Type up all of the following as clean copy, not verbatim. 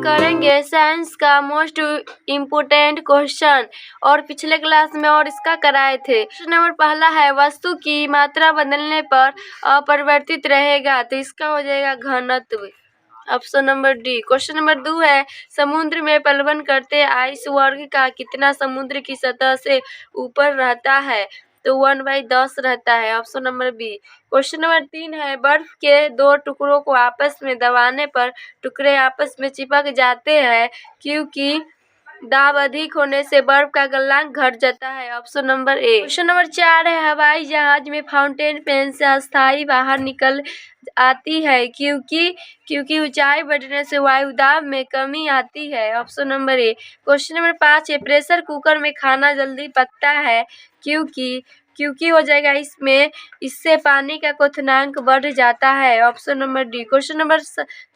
करेंगे साइंस का most important question और पिछले क्लास में और इसका कराए थे। क्वेश्चन नंबर पहला है वस्तु की मात्रा बदलने पर अपरिवर्तित रहेगा, तो इसका हो जाएगा घनत्व, option number D. Question number 2 है समुद्र में प्लवन करते आइस वर्ग का कितना समुद्र की सतह से ऊपर रहता है, तो 1/10 रहता है, option number B. Question number 3 है बर्फ के दो टुकड़ों को आपस में दबाने पर टुकड़े आपस में चिपक जाते हैं क्योंकि दाब अधिक होने से बर्फ का गलनांक घट जाता है, option number A. Question number 4 है हवाई जहाज में फाउंटेन पेन से अस्थायी बाहर निकल आती है क्योंकि ऊंचाई बढ़ने से वायु दाब में कमी आती है, option number A. Question number 5 है प्रेशर कुकर में खाना जल्दी पकता है क्योंकि हो जाएगा इससे पानी का क्वथनांक बढ़ जाता है, option number D. Question number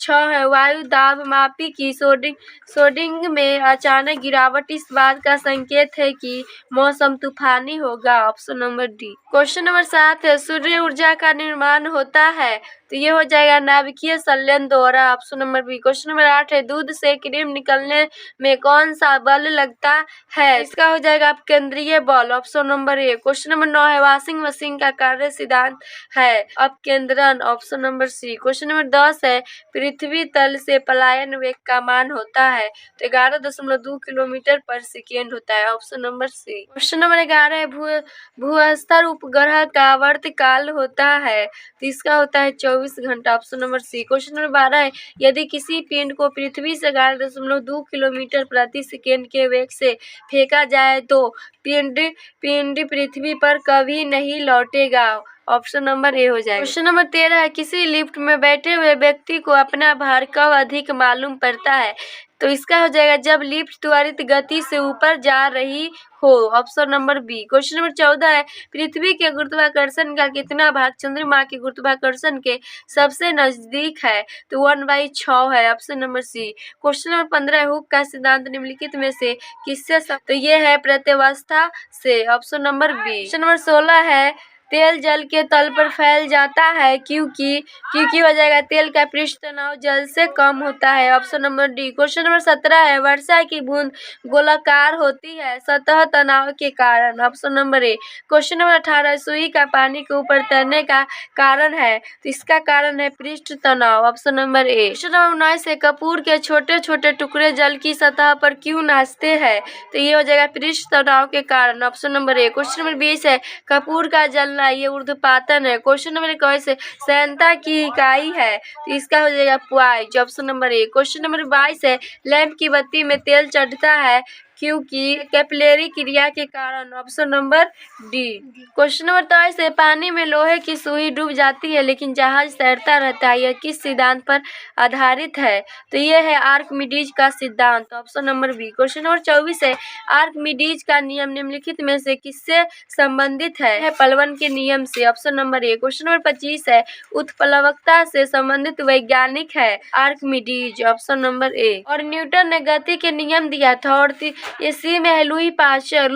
6 है वायु दाब मापी की सोडिंग में अचानक गिरावट इस बात का संकेत है कि मौसम तूफानी होगा, option number D. Question number 7 है सूर्य ऊर्जा का निर्माण होता है, तो ये हो जाएगा नाभिकीय संलयन द्वारा, option number B. Question number 8 है दूध से क्रीम निकलने में कौन सा बल लगता है, इसका हो जाएगा अपकेंद्रीय बल, option number A. Question number 9 है वॉशिंग मशीन का कार्य सिद्धांत है अपकेंद्रन, option number C. Question number 10 है पृथ्वी तल से पलायन वेग का मान होता है, तो 11.2 किलोमीटर पर सेकेंड होता है, option number C. Question number 11 है भूस्तर उपग्रह का आवर्तकाल होता है, तो इसका होता है 24 घंटा, option number C. Question number 12 है यदि किसी पिंड को पृथ्वी से 11.2 किलोमीटर प्रति सेकेंड के वेग से फेंका जाए तो पिंड पृथ्वी पर कभी नहीं लौटेगा, ऑप्शन नंबर ए हो जाएगा। क्वेश्चन नंबर 13 है किसी लिफ्ट में बैठे हुए व्यक्ति को अपना भार कब अधिक मालूम पड़ता है, तो इसका हो जाएगा जब लिफ्ट त्वरित गति से ऊपर जा रही हो, option number B. Question number 14 है पृथ्वी के गुरुत्वाकर्षण का कितना भाग चंद्रमा के गुरुत्वाकर्षण के सबसे नजदीक है, तो 1/6 है, option number C. Question number 15 है हुक का सिद्धांत निम्नलिखित में से किससे तो ये है प्रत्यवस्था से, option number B. Question number 16 है तेल जल के तल पर फैल जाता है क्योंकि हो जाएगा तेल का पृष्ठ तनाव जल से कम होता है, option number D. Question number 17 है वर्षा की बूंद गोलाकार होती है सतह तनाव के कारण, option number A. Question number 18 सुई का पानी के ऊपर तैरने का कारण है, तो इसका कारण है पृष्ठ तनाव, option number A. Question number 19 है कपूर के छोटे छोटे टुकड़े जल की सतह पर क्यों नाचते हैं, तो ये हो जाएगा पृष्ठ तनाव के कारण, option number A. Question number 20 है कपूर का जलना ये ऊर्ध्वपातन है, क्वेश्चन नंबर 21 है श्यानता की इकाई है, तो इसका हो जाएगा poise, option number A. Question number 22 है लैंप की बत्ती में तेल चढ़ता है क्योंकि कैपिलरी क्रिया के कारण, option number D. Question number 23 है पानी में लोहे की सुई डूब जाती है लेकिन जहाज तैरता रहता है, यह किस सिद्धांत पर आधारित है, तो ये है आर्किमिडीज का सिद्धांत, option number B. Question number 24 है आर्किमिडीज का नियम निम्नलिखित में से किससे संबंधित है प्लवन के नियम से, option number A. Question number 25 है उत्प्लवकता से संबंधित वैज्ञानिक है आर्किमिडीज, ऑप्शन नंबर ए। और न्यूटन ने गति के नियम दिया था और इसी में है लुई पास्चर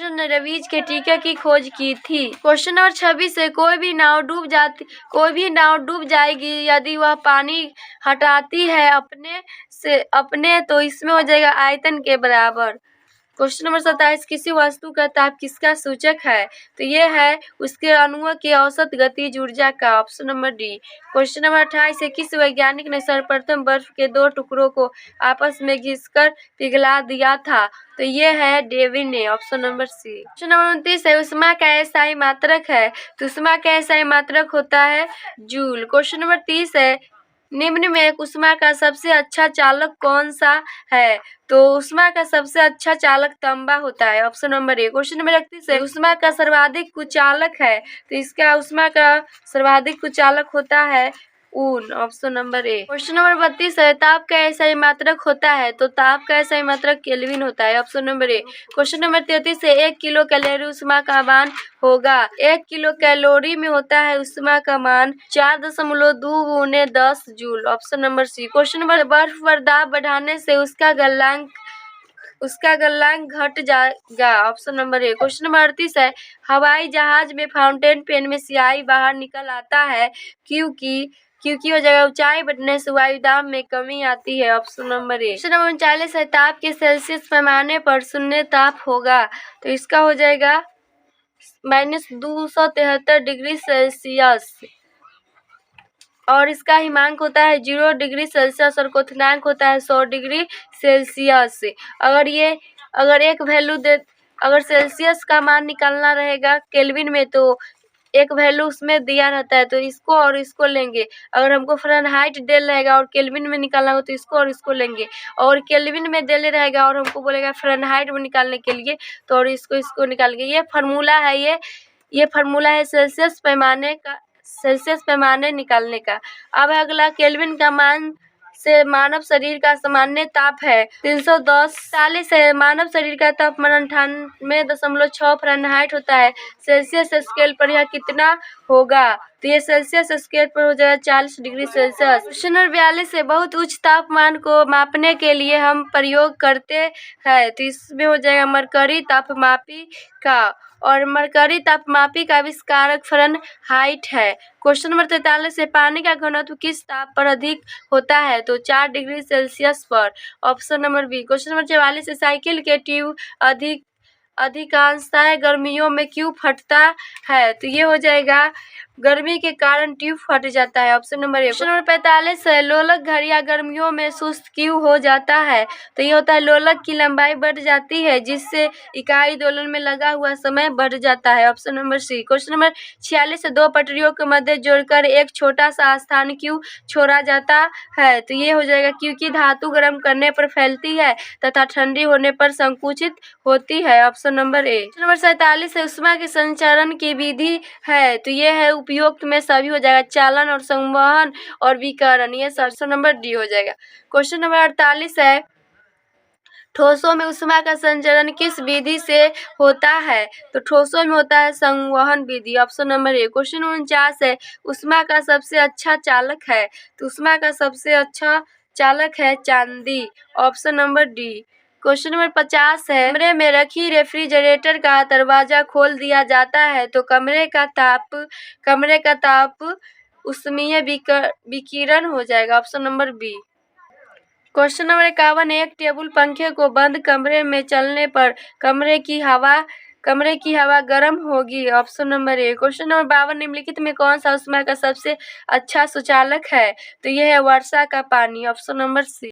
ने रवीज के टीके की खोज की थी। क्वेश्चन नंबर 26 है कोई भी नाव डूब जाएगी यदि वह पानी हटाती है अपने तो इसमें हो जाएगा आयतन के बराबर। क्वेश्चन नंबर 27 किसी वस्तु का ताप किसका सूचक है, तो ये है उसके अणुओं की औसत गतिज ऊर्जा का, option number D. Question number 28 है किस वैज्ञानिक ने सर्वप्रथम बर्फ के दो टुकड़ों को आपस में घिसकर पिघला दिया था, तो ये है डेविड ने, option number C. Question number 29 है उष्मा का एसआई मात्रक है, तो उष्मा का एसआई मात्रक होता है जूल। क्वेश्चन नंबर 30 है निम्न में उष्मा का सबसे अच्छा चालक कौन सा है, तो उष्मा का सबसे अच्छा चालक तांबा होता है, option number A. Question number 31 है उष्मा का सर्वाधिक कुचालक है, तो इसका उष्मा का सर्वाधिक कुचालक होता है ऊन, option number A. Question number 32 है ताप का एसआई मात्रक होता है, तो ताप का एसआई मात्रक केल्विन होता है, option number A. Question number 33 है 1 किलो कैलोरी उष्मा का मान होगा, 1 किलो कैलोरी में होता है उष्मा का मान 4.2 × 10 joule, option number C. Question number बर्फ पर दाब बढ़ाने से उसका गलनांक घट जाएगा, option number A. Question number 38 है हवाई जहाज में फाउंटेन पेन में स्याही बाहर निकल आता है क्योंकि हो जाएगा ऊंचाई बढ़ने से वायुदाब में कमी आती है। Option number A. Question number 39 है, ताप के सेल्सियस पैमाने पर शून्य ताप होगा, तो इसका हो जाएगा -273 डिग्री सेल्सियस, और इसका हिमांक होता है 0 डिग्री सेल्सियस और क्वथनांक होता है 100 डिग्री सेल्सियस। अगर सेल्सियस का मान निकालना रहेगा केल्विन में, तो एक वैल्यू उसमें दिया रहता है, तो इसको और इसको लेंगे। अगर हमको फ़ारेनहाइट दिया रहेगा और केल्विन में निकालना हो तो इसको और इसको लेंगे, और केल्विन में दिया रहेगा और हमको बोलेगा फ़ारेनहाइट में निकालने के लिए, तो और इसको निकालेंगे। ये फार्मूला है सेल्सियस पैमाने निकालने का। अब अगला केल्विन का मान से मानव शरीर का सामान्य ताप है 310 है। मानव शरीर का तापमान 98.6 फ़ारेनहाइट होता है। सेल्सियस स्केल पर यह कितना होगा, तो ये सेल्सियस स्केल पर हो जाएगा 40 डिग्री सेल्सियस। क्वेश्चन नंबर 42 है, बहुत उच्च तापमान को मापने के लिए हम प्रयोग करते हैं, तो इसमें हो जाएगा मरकरी तापमापी का, और मरकरी तापमापी का आविष्कारक फ़ारेनहाइट है। क्वेश्चन नंबर 43 है, पानी का घनत्व किस ताप पर अधिक होता है, तो 4 डिग्री सेल्सियस पर। Option number B. Question number 44 है, साइकिल के ट्यूब अधिकांशतः गर्मियों में क्यों फटता है, तो ये हो जाएगा गर्मी के कारण ट्यूब फट जाता है। Option number A. Question number 45 है, लोलक घड़ियां गर्मियों में सुस्त क्यों हो जाता है, तो ये होता है लोलक की लंबाई बढ़ जाती है, जिससे इकाई दोलन में लगा हुआ समय बढ़ जाता है। Option number C. Question number 46 है, दो पटरियों के मध्य जोड़कर एक छोटा सा स्थान क्यों छोड़ा जाता है, तो ये हो जाएगा क्योंकि धातु गर्म करने पर फैलती है तथा ठंडी होने पर संकुचित होती है। Option number A. Question number 47 है, ऊष्मा के संचरण की विधि है, तो ये है उपयुक्त में सभी हो जाएगा, चालन और संवहन और विकिरण, ये ऑप्शन नंबर डी हो जाएगा। क्वेश्चन नंबर 48 है, ठोसों में ऊष्मा का संचरण किस विधि से होता है, तो ठोसों में होता है संवहन विधि। Option number A. क्वेश्चन 49 है, ऊष्मा का सबसे अच्छा चालक है, तो ऊष्मा का सबसे अच्छा चालक है चांदी। Option number D. Question number 50 है, कमरे में रखी रेफ्रिजरेटर का दरवाजा खोल दिया जाता है, तो कमरे का ताप ऊष्मीय विकिरण हो जाएगा। Option number B. Question number 51, एक टेबल पंखे को बंद कमरे में चलने पर कमरे की हवा गर्म होगी। Option number A. Question number 52, निम्नलिखित में कौन सा ऊष्मा का सबसे अच्छा सुचालक है, तो यह है वर्षा का पानी। ऑप्शन नंबर सी।